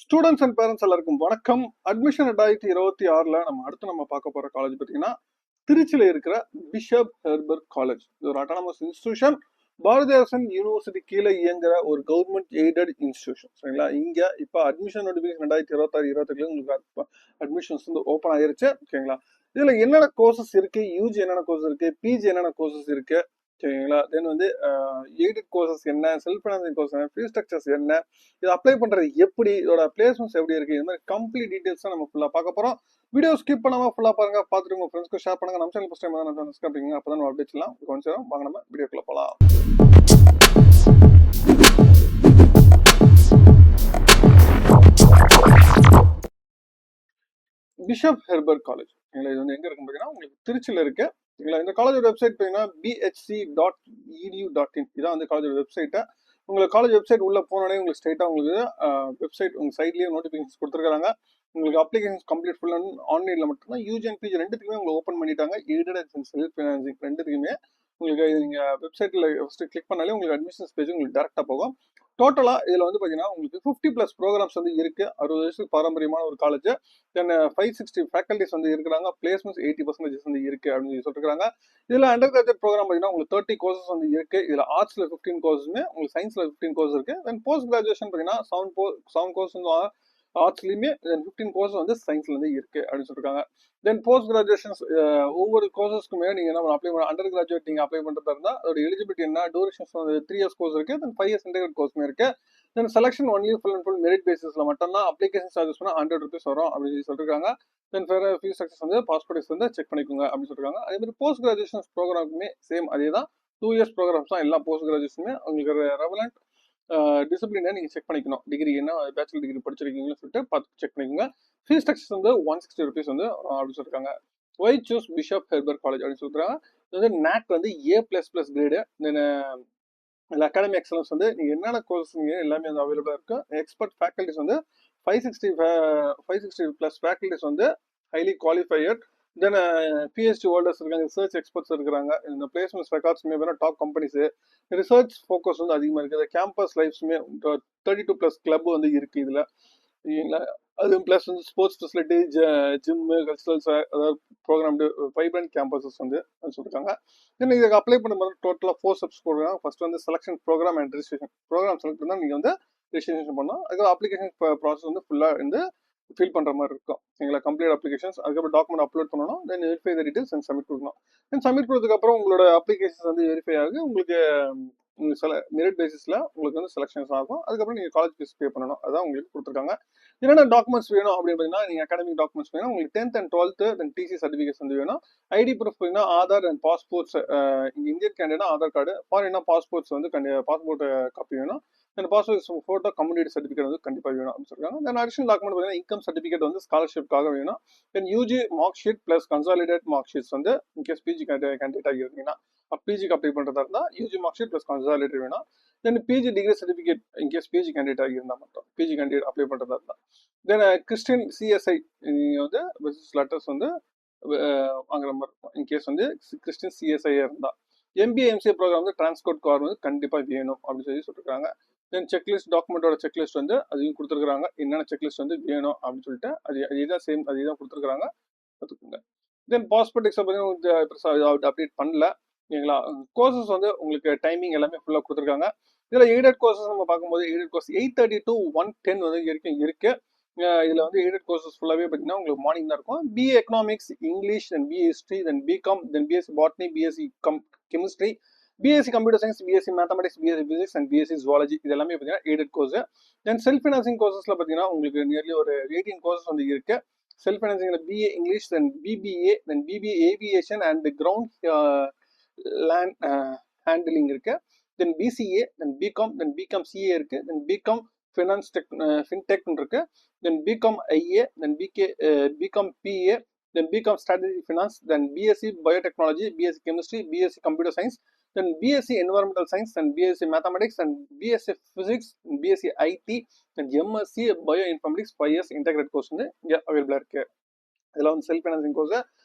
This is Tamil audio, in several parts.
ஸ்டூடெண்ட்ஸ் அண்ட் பேரண்ட்ஸ் எல்லாருக்கும் வணக்கம். அட்மிஷன் 2026ல நம்ம பார்க்க போற காலேஜ் பார்த்தீங்கன்னா திருச்சியில இருக்கிற பிஷப் ஹெர்பர் காலேஜ். இது ஒரு அட்டானமஸ் இன்ஸ்டிடியூஷன். பாரதிதாசன் யூனிவர்சிட்டி கீழே இயங்குற ஒரு கவர்மெண்ட் எய்டட் இன்ஸ்டிடியூஷன். சரிங்களா? இங்க இப்ப அட்மிஷன் நோட்டிபிகேஷன் 2026-27 உங்களுக்கு அட்மிஷன்ஸ் வந்து ஓப்பன் ஆயிருச்சு. ஓகேங்களா? இதுல என்னென்ன கோர்சஸ் இருக்கு, யூஜி என்னென்ன கோர்ஸ் இருக்கு, பிஜி என்னென்ன கோர்சஸ் இருக்கு, சரிங்களா? தென் வந்து எய்டட் கோர்சஸ் என்ன, செல்ஃப் ஃபைனான்சிங் கோர்ஸ் என்ன, ஃபீஸ் ஸ்ட்ரக்சர்ஸ் என்ன, இது அப்ளை பண்றது எப்படி, இதோட பிளேஸ்மெண்ட்ஸ் எப்படி இருக்கு, இது மாதிரி கம்ப்ளீட் டீடைல்ஸ் நம்ம ஃபுல்லா பார்க்க போறோம். வீடியோ ஸ்கிப் பண்ணாம ஃபுல்லா பாருங்க, பார்த்துட்டு உங்க ஃப்ரெண்ட்ஸ்க்கு ஷேர் பண்ணுங்க. நம்ம சேனல் ஃபர்ஸ்ட் டைம் தான் நம்ம சப்ஸ்கிரைப் அப்பதான் நம்ம அப்டேட்ஸ்லாம் கொஞ்சம் வாங்க நம்ம வீடியோக்குள்ள போலாம். பிஷப் ஹெர்பர் காலேஜ் இது வந்து எங்க இருக்கு பாத்தீங்கன்னா உங்களுக்கு திருச்சியில இருக்கு. இந்த காலேஜோட வெப்சைட் பாத்தீங்கன்னா bhc.edu.in. இதான் வந்து காலேஜோட வெப்சைட். உங்களுக்கு காலேஜ் வெப்சைட் உள்ள போனோடனே உங்களுக்கு ஸ்ட்ரைட்டா உங்களுக்கு வெப்சைட் உங்க சைட்லயே நோட்டிபிகேஷன் கொடுத்துருக்காங்க. உங்களுக்கு அப்ளிகேஷன் கம்ப்ளீட் ஃபுல் அண்ட் ஆன்லைன்ல மட்டும்தான். யூஜி அண்ட் பிஜி ரெண்டுத்துக்குமே உங்களுக்கு ஓப்பன் பண்ணிட்டாங்க. எய்டட் அண்ட் செல்ஃப் ஃபைனான்சிங் ரெண்டுத்துக்குமே உங்களுக்கு நீங்க வெப்சைட்ல ஃபர்ஸ்ட் கிளிக் பண்ணாலே உங்களுக்கு அட்மிஷன்ஸ் பேஜ் உங்களுக்கு டேரக்டா போகும். டோட்டலா இதுல வந்து பாத்தீங்கன்னா உங்களுக்கு 50+ ப்ரோக்ராம்ஸ் வந்து இருக்கு. 60 வருஷத்துக்கு பாரம்பரியமான ஒரு காலேஜ். தென் 560 ஃபேக்கல்டிஸ் வந்து இருக்கிறாங்க. பிளேஸ்மெண்ட்ஸ் 80% வந்து இருக்கு அப்படின்னு சொல்லிருக்காங்க. இதுல அண்டர் கிராஜுவேட் ப்ரோக்ராம் பார்த்தீங்கன்னா உங்களுக்கு 30 கோர்சஸ் வந்து இருக்கு. இதுல ஆர்ட்ஸ்ல 15 கோர்ஸுமே, உங்களுக்கு சயின்ஸ்ல 15 கோர்ஸ் இருக்கு. தென் போஸ்ட் கிராஜுவேஷன் பார்த்தீங்கன்னா 7 கோர்ஸ் வந்து ஆர்ட்ஸ்லயுமே 15 கோர்ஸ் வந்து சயின்ஸ்ல இருந்து இருக்கு அப்படின்னு சொல்லிருக்காங்க. தென் போஸ்ட் கிராஜுவேஷன் ஒவ்வொரு கோர்சஸ்க்குமே நீங்க என்ன அப்ளை பண்ண, அண்டர் கிராஜுவேட் நீங்க அப்ளை பண்றதா இருந்தா அதோட எலிஜிபிலிட்டி என்ன, டூரேஷன்ஸ் வந்து 3 இயர்ஸ் கோர்ஸ் இருக்கு. தென் 5 இயர்ஸ் இன்டெகிரேட் கோர்ஸ்மே இருக்கு. Then selection only full and full merit பேசிஸ்ல மட்டும்தான். அப்ளிகேஷன் சார்ஜஸ் பண்ணா 100 rupees வரும் அப்படின்னு சொல்லிருக்காங்க. தென் வேற ஃபீஸ் ஸ்ட்ரக்சர்ஸ் வந்து பாஸ்போர்ட் வந்து செக் பண்ணிக்கோங்க அப்படின்னு சொல்லிருக்காங்க. அதே மாதிரி போஸ்ட் கிராஜுவேஷன் ப்ரோக்ராமுமே சேம் அதே தான். 2 இயர்ஸ் ப்ரோக்ராம்ஸ் தான் எல்லா போஸ்ட் கிராஜுவேஷனுமே. உங்களுக்கு ரெவலண்ட் டிசிப்ளினை நீங்க செக் பண்ணிக்கணும். டிகிரி என்ன பேச்சுலர் டிகிரி படிச்சிருக்கீங்கன்னு சொல்லிட்டு பார்த்து செக் பண்ணிக்கோங்க. ஃபீஸ் ஸ்ட்ரக்சர்ஸ் வந்து 160 rupees வந்து அப்படின்னு சொல்லிருக்காங்க. Why choose Bishop Heber college அப்படின்னு சொல்றாங்க. இது வந்து நாக் வந்து A++ grade. Then academy excellence வந்து நீங்க என்னென்ன கோர்ஸ் எல்லாமே வந்து அவைலபிளா இருக்கு. எக்ஸ்பர்ட் ஃபேக்கல்டிஸ் வந்து 560+ ஃபேக்கல்டிஸ் வந்து ஹைலி குவாலிஃபைட். தென் பிஹெச்டி ஹோல்டர்ஸ் இருக்காங்க, ரிசர்ச் எக்ஸ்பர்ட்ஸ் இருக்கிறாங்க. இந்த பிளேஸ்மெண்ட் ரெக்கார்ட்ஸ்மே வேணும் டாப் கம்பெனிஸ். ரிசர்ச் ஃபோக்கஸ் வந்து அதிகமாக இருக்குது. கேம்பஸ் லைஃப்ஸுமே 32+ கிளப் வந்து இருக்கு இதுல. அது பிளஸ் வந்து ஸ்போர்ட்ஸ் ஃபெசிலிட்டி, ஜிம்மு, கல்ச்சரல்ஸ், அதாவது ப்ரோக்ராம் வைப்ரண்ட் கேம்பஸஸ் வந்து சொல்லியிருக்காங்க. தென் இதுக்கு அப்ளை பண்ணும்போது டோட்டலாக 4 ஸ்டெப்ஸ் போடுறாங்க. ஃபர்ஸ்ட் வந்து selection program and registration. Program select பண்ணால் நீங்கள் வந்து ரெஜிஸ்ட்ரேஷன் பண்ணணும். அதுக்கப்புறம் அப்ளிகேஷன் ப்ராசஸ் வந்து ஃபுல்லாக வந்து ஃபில் பண்ணுற மாதிரி இருக்கும். எங்களை கம்ப்ளீட் அப்ளிகேஷன்ஸ், அதுக்கப்புறம் டாக்குமெண்ட் அப்லோட் பண்ணணும். Then verify the details and submit கொடுக்கணும். தென் சப்மிட் கொடுத்ததுக்கப்புறம் உங்களோட அப்ளிகேஷன்ஸ் வந்து வெரிஃபை ஆகுது. உங்களுக்கு மெரிட் பேசிஸ்ல உங்களுக்கு வந்து செலக்ஷன்ஸ் ஆகும். அதுக்கப்புறம் நீங்க காலேஜ் ஃபீஸ் பே பண்ணணும். அதான் உங்களுக்கு கொடுத்துருக்காங்க. என்னென்ன டாக்குமெண்ட்ஸ் வேணும் அப்படின்னு பார்த்தீங்கன்னா, நீங்க அகாடமிக் டாக்குமெண்ட்ஸ் வேணும். உங்களுக்கு 10th and 12th then DC certificates வந்து வேணும். ஐடி ப்ரூஃப் பார்த்தீங்கன்னா Aadhaar and passports. Indian candidate Aadhaar card, ஃபாரின்னா பாஸ்போர்ட்ஸ் வந்து பாஸ்போர்ட் காப்பி வேணும். Then passport photo, community certificate வந்து கண்டிப்பாக வேணும் அப்படின்னு சொல்லிருக்காங்க. தென் அடிஷனல் டாக்குமெண்ட் பார்த்தீங்கன்னா இன்கம் சர்டிஃபிகேட் வந்து ஸ்காலர்ஷிப்காக வேணும். Then UG mark sheet plus consolidate mark sheets வந்து இன்கேஸ் பிஜி கேண்டிடேட் ஆகிருந்தீங்கன்னா, பிஜிக்கு அப்ளை பண்றதா இருந்தா UG mark sheet plus consolidate வேணும். Then PG degree certificate in case PG candidate ஆகியிருந்தா மட்டும், பிஜி கேண்டிடேட் அப்ளை பண்றதா இருந்தா. தென் கிறிஸ்டின் சிஎஸ்ஐ நீங்க வந்து பிசினஸ் லெட்டர்ஸ் வந்து வாங்குற மாதிரி இருக்கும். இன்கேஸ் வந்து கிறிஸ்டின் சிஎஸ்ஐ இருந்தா. எம்பிஏ எம்சிஏ ப்ரோக்ராம் வந்து டிரான்ஸ்போர்ட் கார்டு வந்து கண்டிப்பா வேணும் அப்படின்னு சொல்லியிருக்காங்க. தென் செக்லிஸ்ட், டாக்குமெண்டோட செக்லிஸ்ட் வந்து அதையும் கொடுத்துருக்காங்க. என்னென்ன செக்லிஸ்ட் வந்து வேணும் அப்படின்னு சொல்லிட்டு அதுதான் சேம் அதுதான் கொடுத்துருக்காங்க. பார்த்துக்கோங்க. தென் பாஸ்போர்ட் எக்ஸாம் அப்டேட் பண்ணல. ஓகேங்களா? கோர்சஸ் வந்து உங்களுக்கு டைமிங் எல்லாமே ஃபுல்லாக கொடுத்துருக்காங்க. இதில் எய்டட் கோர்சஸ் நம்ம பார்க்கும்போது எய்டட் கோர்ஸ் 8:30 to 1:10 வந்து இருக்கு. இதில் வந்து எய்டட் கோர்சஸ் ஃபுல்லாகவே பார்த்தீங்கன்னா உங்களுக்கு மார்னிங் தான் இருக்கும். BA economics, English, then BA history, then BCom, then BSc botany, BSc chemistry, BSc computer science, BSc mathematics, BSc physics and BSc zoology இது எல்லாமே பார்த்தீங்கன்னா aided course. Then self financing கோர்சஸ்ல பார்த்தீங்கன்னா உங்களுக்கு நியர்லி ஒரு 18 கோர்சஸ் வந்து இருக்கு. செல்ஃப் ஃபைனான்சிங்ல BA English, then BBA, then BBA aviation and ground land handling இருக்கு. Then BCA, then BCom, then BCom CA இருக்கு. தென் பிகாம் ஃபினான்ஸ் ஃபின்டெக் இருக்கு. Then BCom IA, then BCom BA, then BCom strategy finance, then BSc biotechnology, BSc chemistry, BSc computer science, then BSc Environmental Science, and BSc Mathematics, and BSc Physics, and BSc IT, and MSc Bioinformatics 5 years integrated course வந்து இங்கே அவைலபிளாக இருக்கு. இதில் வந்து self financing course.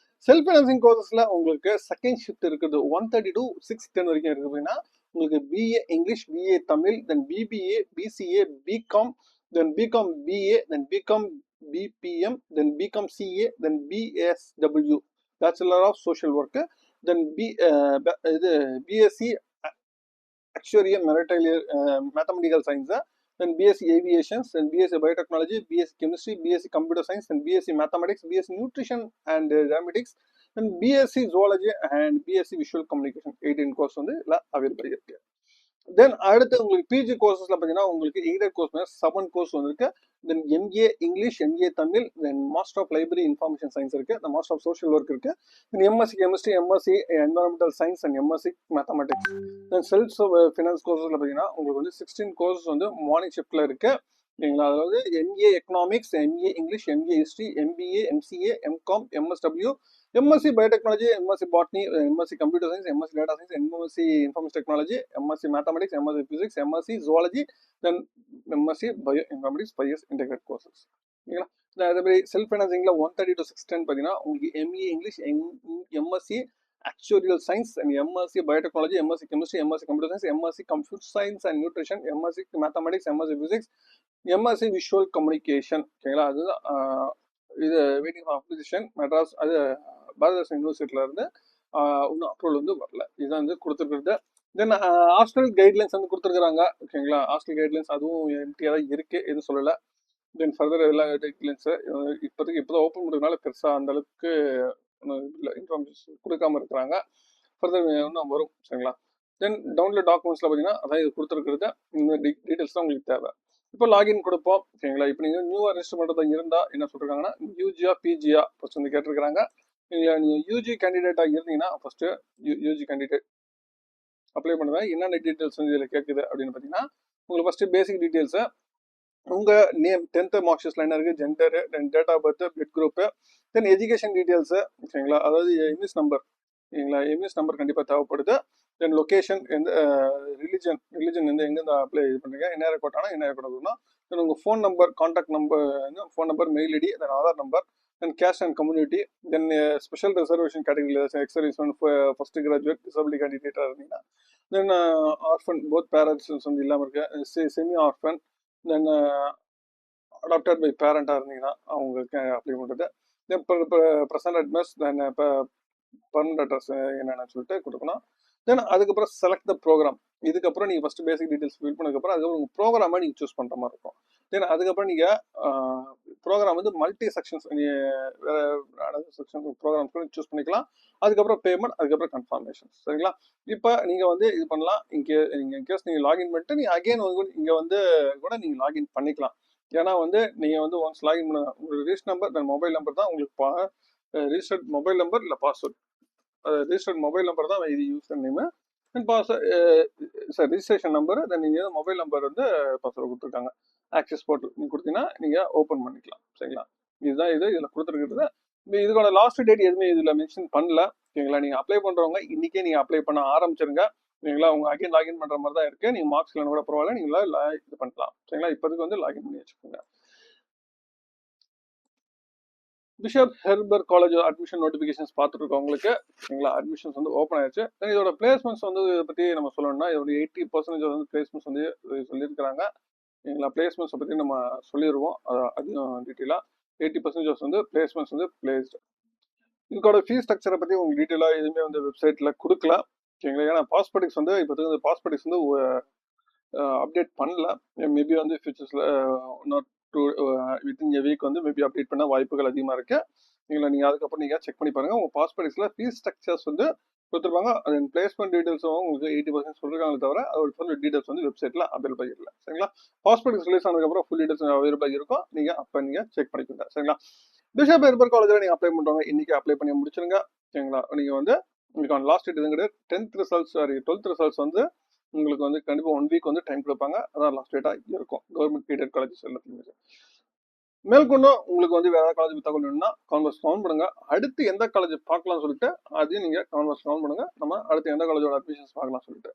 Self financing கோர்சஸில் உங்களுக்கு செகண்ட் ஷிஃப்ட் இருக்குது. 1:30 to 6:10 வரைக்கும் இருக்குது. அப்படின்னா உங்களுக்கு BA English, BA Tamil, then BBA, BCA, BCom, then BCom BA, then BCom BPM, then BCom CA, then BSW, Bachelor of Social Work, then BSc Actuarial Mathematical Science, then BSc Aviation, then BSc Biotechnology, BSc Chemistry, BSc Computer Science, then BSc Mathematics, BSc Nutrition and Dramatics, then BSc Zoology and BSc Visual Communication. 18 course வந்து available இருக்கு. தென் அடுத்து உங்களுக்கு பிஜி கோர்சஸ்ல பார்த்தீங்கன்னா உங்களுக்கு எய்டட் கோர்ஸ் 7 கோர்ஸ் வந்துருக்கு. Then MA English, MA Tamil, then master of library information science இருக்கு, then master of social work இருக்கு, then MSc chemistry, MSc environmental science and MSc mathematics. Then self finance கோர்சஸ்ல பார்த்தீங்கன்னா உங்களுக்கு வந்து 16 கோர்ஸ் வந்து மார்னிங் ஷிஃப்ட்ல இருக்கு. சரிங்களா? அதாவது MA economics, MA English, MA history, MBA, MCA, MCom, MSW, MSc Biotechnology, MSc Botany, MSc Computer Science, MSc Data Science, MSc Information Technology, MSc Mathematics, MSc Physics, MSc Zoology, then MSc Bioinformatics 5 years integrated courses. ஓகேங்களா? அதே மாதிரி செல்ஃப் ஃபைனான்சிங்ல 130 to 610 பார்த்தீங்கன்னா உங்களுக்கு MA English, MSc actuarial science and MSc biotechnology, MSc chemistry, MSc computer science, MSc computer science and nutrition, MSc mathematics, MSc physics, MSc visual communication. ஓகேங்களா? அதுதான் இது வெயிட்டிங் ஃபார் அப்ளிகேஷன். மெட்ராஸ் அது பாரதாசன் யூனிவர்சிட்டியில இருந்து இன்னும் அப்ரூவல் வந்து வரல. இதுதான் வந்து கொடுத்துருக்குறது. தென் ஹாஸ்டல் கைட்லைன்ஸ் வந்து கொடுத்துருக்குறாங்க. ஓகேங்களா? ஹாஸ்டல் கைட்லைன்ஸ் அதுவும் எம்டியாக தான் இருக்கு, எதுவும் சொல்லலை. தென் ஃபர்தர் எல்லா கைட்லைன்ஸு இப்போதைக்கு இப்போதான் ஓப்பன் பண்ணுறதுனால பெருசாக அந்த அளவுக்கு இல்லை இன்ஃபர்மேஷன் கொடுக்காம இருக்கிறாங்க. ஃபர்தர் இன்னும் வரும். சரிங்களா? தென் டவுன்லோட் டாக்குமெண்ட்ஸில் பார்த்தீங்கன்னா அதான் இது கொடுத்துருக்குறது. இந்த டீட்டெயில்ஸ் தான் உங்களுக்கு தேவை. இப்போ லாகின் கொடுப்போம். ஓகேங்களா? இப்போ நீங்கள் நியூவாக ரெஜிஸ்டர் பண்ணுறதா இருந்தால் என்ன சொல்லிருக்காங்கன்னா யூஜியா பிஜியா ஃபர்ஸ்ட் வந்து கேட்டிருக்கிறாங்க. நீங்கள் யூஜி கேண்டிடேட்டாக இருந்தீங்கன்னா ஃபர்ஸ்ட்டு யூஜி கேண்டிடேட் அப்ளை பண்ணுவேன். என்னென்ன டீட்டெயில்ஸ் வந்து இதில் கேட்குது அப்படின்னு பார்த்தீங்கன்னா உங்களுக்கு ஃபர்ஸ்ட்டு பேசிக் டீட்டெயில்ஸை, உங்கள் நேம், 10th மார்க் ஷீட்ல என்ன இருக்குது, gender, then date of birth, blood group, then education details. ஓகேங்களா? அதாவது எம்இஎஸ் நம்பர். ஓகேங்களா? எம்இஎஸ் நம்பர் கண்டிப்பாக தேவைப்படுது. தென் லொக்கேஷன், எந்த ரிலிஜன் வந்து எங்கேருந்து அப்ளை இது பண்ணுறீங்க, என்ன ரெக்கார்ட் ஆனால் என்ன ரெக்கார்ட் ஆகுதுன்னா, தென் உங்கள் phone number, contact number, phone number, mail ID, then Aadhaar number, then caste and community, then special reservation கேட்டகரியில் ex serviceman, first graduate, disability கேண்டிடேட்டாக இருந்தீங்கன்னா, தென் ஆர்ஃபன் போத் பேரண்ட்ஸ் வந்து இல்லாமல் இருக்கு, semi orphan, then adopted by பேரண்டாக இருந்தீங்கன்னா அவங்களுக்கு அப்ளை பண்ணுறது, தென் ப்ரெசன்ட் அட்ரஸ், தென் இப்போ பர்மனன்ட் அட்ரஸ் என்னென்னு சொல்லிட்டு கொடுக்கணும். தென் அதுக்கப்புறம் செலக்ட் த ப்ரோக்ராம். இதுக்கப்புறம் நீங்கள் ஃபஸ்ட்டு பேசிக் டீட்டெயில்ஸ் ஃபில் பண்ணதுக்கப்புறம் அதுக்கப்புறம் உங்கள் ப்ரோக்ராமை நீங்கள் சூஸ் பண்ணுற மாதிரி இருக்கும். தென் அதுக்கப்புறம் நீங்கள் ப்ரோக்ராம் வந்து மல்டி செக்ஷன்ஸ், வேறு செக்ஷன் ப்ரோக்ராம்ஸ் கூட சூஸ் பண்ணிக்கலாம். அதுக்கப்புறம் பேமெண்ட், அதுக்கப்புறம் கன்ஃபர்மேஷன். சரிங்களா? இப்போ நீங்கள் வந்து இது பண்ணலாம். இன்கேஸ் நீங்கள் லாகின் பண்ணிட்டு நீங்கள் அகைன் வந்து இங்கே வந்து கூட நீங்கள் லாகின் பண்ணிக்கலாம். ஏன்னா வந்து நீங்கள் வந்து ஒன்ஸ் லாகின் பண்ண உங்களுக்கு ரிஜிஸ்டர் நம்பர், தென் மொபைல் நம்பர் தான் உங்களுக்கு ரிஜிஸ்டர்ட் மொபைல் நம்பர் இல்லை பாஸ்வேர்ட். ரிஜிஸ்டர்ட் மொபைல் நம்பர் தான் இது யூசர் நேமு, தென் ரிஜிஸ்ட்ரேஷன் நம்பர், தென் நீங்கள் மொபைல் நம்பர் வந்து பாஸ்வேர்டு கொடுத்துருக்காங்க. ஆக்சஸ் போர்ட்டல் நீங்கள் கொடுத்தீங்கன்னா நீங்கள் ஓப்பன் பண்ணிக்கலாம். சரிங்களா? இதுதான் இதில் கொடுத்துருக்கிறது. இதுக்கான லாஸ்ட் டேட் எதுவுமே இதில் மென்ஷன் பண்ணல. ஓகேங்களா? நீங்கள் அப்ளை பண்ணுறவங்க இன்றைக்கே நீங்கள் அப்ளை பண்ண ஆரம்பிச்சிருங்க. சரிங்களா? உங்கள் அகைன் லாகின் பண்ணுற மாதிரி தான் இருக்குது. நீங்கள் மார்க்ஸ் இல்லைன்னு கூட பரவாயில்ல, நீங்களா இது பண்ணலாம். சரிங்களா? இப்போதைக்கு வந்து லாகின் பண்ணி வச்சுக்கோங்க. Bishop Heber college admission notifications பார்த்துருக்கோம் உங்களுக்கு. சரிங்களா? அட்மிஷன்ஸ் வந்து ஓப்பன் ஆயிடுச்சு. இதோட பிளேஸ்மெண்ட்ஸ் வந்து இதை பற்றி நம்ம சொல்லணும்னா இதோட 80% வந்து பிளேஸ்மெண்ட்ஸ் வந்து சொல்லியிருக்கிறாங்க. சரிங்களா? பிளேஸ்மெண்ட்ஸை பற்றி நம்ம சொல்லிடுவோம் அதிகம் டீட்டெயிலாக. 80% வந்து பிளேஸ்மெண்ட்ஸ் வந்து பிளேஸ்டு. இதுக்கோட ஃபீஸ் ஸ்ட்ரக்சரை பற்றி உங்களுக்கு டீட்டெயிலாக எதுவுமே வந்து வெப்சைட்டில் கொடுக்கலாம். சரிங்களா? ஏன்னா பாஸ்போர்ட்டிக்ஸ் வந்து இப்போ வந்து பாஸ்போர்ட்டிக்ஸ் வந்து அப்டேட் பண்ணல. மேபி வந்து ஃபியூச்சர்ஸில் நாட் வித்தின் எ வீக் வந்து மேபி அப்டேட் பண்ண வாய்ப்புகள் அதிகமாக இருக்கு. நீங்கள் அதுக்கப்புறம் நீங்கள் செக் பண்ணி பாருங்க. உங்கள் பாஸ்போர்ட்டிக்ஸில் ஃபீஸ் ஸ்ட்ரக்சர்ஸ் வந்து கொடுத்துருப்பாங்க. அது பிளேஸ்மெண்ட் டீடைல்ஸும் உங்களுக்கு 80% சொல்லிருக்காங்க தவிர அதோட ஃபுல் டீடைல்ஸ் வந்து வெப்சைட்டில் அவைலபிள் இல்லை. சரிங்களா? பாஸ்போர்ட்டிக்ஸ் ரிலீஸ் ஆனதுக்கப்புறம் ஃபுல் டீடைல்ஸ் அவைலபிள் இருக்கும். நீங்கள் அப்போ நீங்கள் செக் பண்ணிக்கோங்க. சரிங்களா? பிஷப் ஹெர்பர் காலேஜில் நீங்கள் அப்ளை பண்ணுறவங்க இன்னைக்கு அப்ளை பண்ணி முடிச்சிருங்க. சரிங்களா? நீங்கள் வந்து உங்களுக்கு லாஸ்ட் டேட் எதுவும் கிடையாது. 10th ரிசல்ட்ஸ் 12th ரிசல்ட்ஸ் வந்து உங்களுக்கு வந்து கண்டிப்பாக 1 வீக் வந்து டைம் கொடுப்பாங்க. அதான் லாஸ்ட் டேட்டாக இருக்கும் கவர்மெண்ட் எய்டட் காலேஜஸ் எல்லாத்தையுமே. மேற்கொண்டும் உங்களுக்கு வந்து வேற காலேஜ் தகவல் வேணும்னா கான்வர்ஸ் கவுண்ட் பண்ணுங்க. அடுத்து எந்த காலேஜ் பார்க்கலாம்னு சொல்லிட்டு அதையும் நீங்கள் கான்வர்ஸ் கவுண்ட் பண்ணுங்க. நம்ம அடுத்து எந்த காலேஜோட அட்மிஷன்ஸ் பார்க்கலாம் சொல்லிட்டு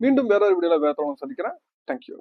மீண்டும் வேற ஒரு வீடியோவில் வேற சந்திக்கிறேன். தேங்க்யூ.